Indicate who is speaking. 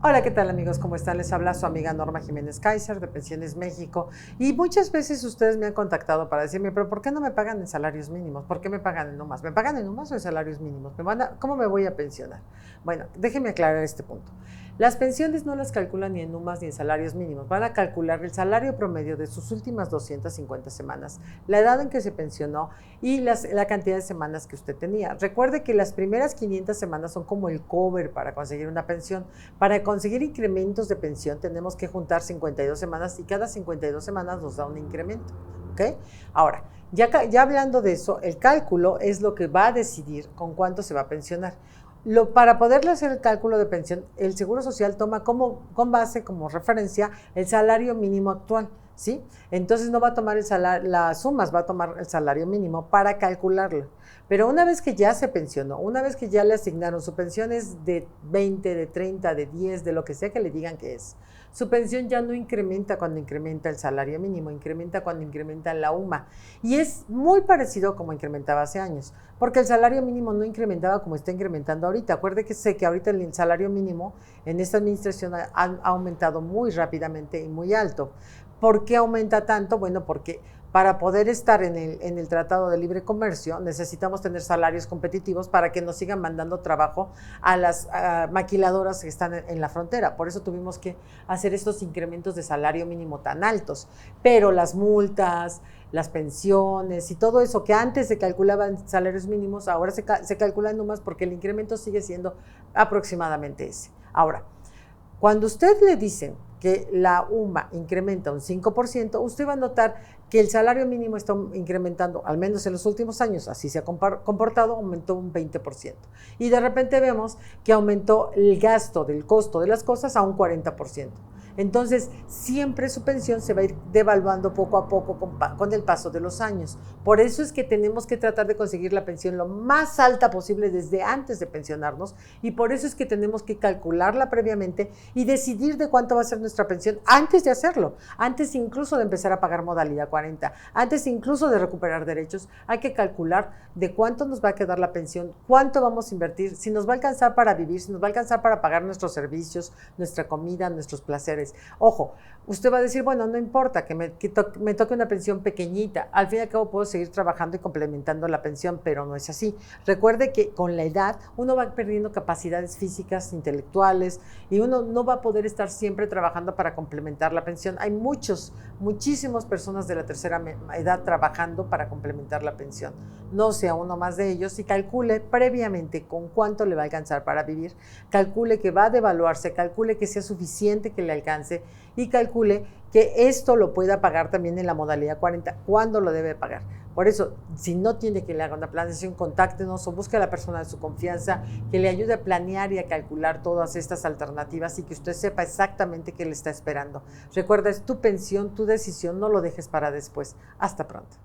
Speaker 1: Hola, ¿qué tal amigos? ¿Cómo están? Les habla su amiga Norma Jiménez Kaiser de Pensiones México y muchas veces ustedes me han contactado para decirme, pero ¿por qué no me pagan en salarios mínimos? ¿Por qué me pagan en UMAS? ¿Me pagan en UMAS o en salarios mínimos? ¿Cómo me voy a pensionar? Bueno, déjenme aclarar este punto. Las pensiones no las calculan ni en UMAS ni en salarios mínimos. Van a calcular el salario promedio de sus últimas 250 semanas, la edad en que se pensionó y la cantidad de semanas que usted tenía. Recuerde que las primeras 500 semanas son como el cover para conseguir una pensión. Para conseguir incrementos de pensión tenemos que juntar 52 semanas y cada 52 semanas nos da un incremento. ¿Ok? Ahora, ya hablando de eso, el cálculo es lo que va a decidir con cuánto se va a pensionar. Para poderle hacer el cálculo de pensión, el Seguro Social toma con base, como referencia, el salario mínimo actual, ¿sí? Entonces no va a tomar las sumas, va a tomar el salario mínimo para calcularlo. Pero una vez que ya se pensionó, una vez que ya le asignaron, su pensión es de 20, de 30, de 10, de lo que sea que le digan que es. Su pensión ya no incrementa cuando incrementa el salario mínimo, incrementa cuando incrementa la UMA. Y es muy parecido como incrementaba hace años, porque el salario mínimo no incrementaba como está incrementando ahorita. Acuérdese que ahorita el salario mínimo en esta administración ha aumentado muy rápidamente y muy alto. ¿Por qué aumenta tanto? Bueno, porque para poder estar en el Tratado de Libre Comercio necesitamos tener salarios competitivos para que nos sigan mandando trabajo a las maquiladoras que están en la frontera. Por eso tuvimos que hacer estos incrementos de salario mínimo tan altos. Pero las multas, las pensiones y todo eso que antes se calculaban salarios mínimos, ahora se calculan nomás porque el incremento sigue siendo aproximadamente ese. Ahora, cuando usted le dicen que la UMA incrementa un 5%, usted va a notar que el salario mínimo está incrementando, al menos en los últimos años, así se ha comportado, aumentó un 20%. Y de repente vemos que aumentó el gasto del costo de las cosas a un 40%. Entonces, siempre su pensión se va a ir devaluando poco a poco con el paso de los años. Por eso es que tenemos que tratar de conseguir la pensión lo más alta posible desde antes de pensionarnos, y por eso es que tenemos que calcularla previamente y decidir de cuánto va a ser nuestra pensión antes de hacerlo, antes incluso de empezar a pagar modalidad 40, antes incluso de recuperar derechos. Hay que calcular de cuánto nos va a quedar la pensión, cuánto vamos a invertir, si nos va a alcanzar para vivir, si nos va a alcanzar para pagar nuestros servicios, nuestra comida, nuestros placeres. Ojo, usted va a decir, bueno, no importa que me toque una pensión pequeñita, al fin y al cabo puedo seguir trabajando y complementando la pensión, pero no es así. Recuerde que con la edad uno va perdiendo capacidades físicas, intelectuales, y uno no va a poder estar siempre trabajando para complementar la pensión. Hay muchísimas personas de la tercera edad trabajando para complementar la pensión. No sea uno más de ellos y calcule previamente con cuánto le va a alcanzar para vivir, calcule que va a devaluarse, calcule que sea suficiente que le alcance y calcule que esto lo pueda pagar también en la modalidad 40, cuándo lo debe pagar. Por eso, si no tiene que le haga una planeación, contáctenos o busque a la persona de su confianza que le ayude a planear y a calcular todas estas alternativas y que usted sepa exactamente qué le está esperando. Recuerda, es tu pensión, tu decisión, no lo dejes para después. Hasta pronto.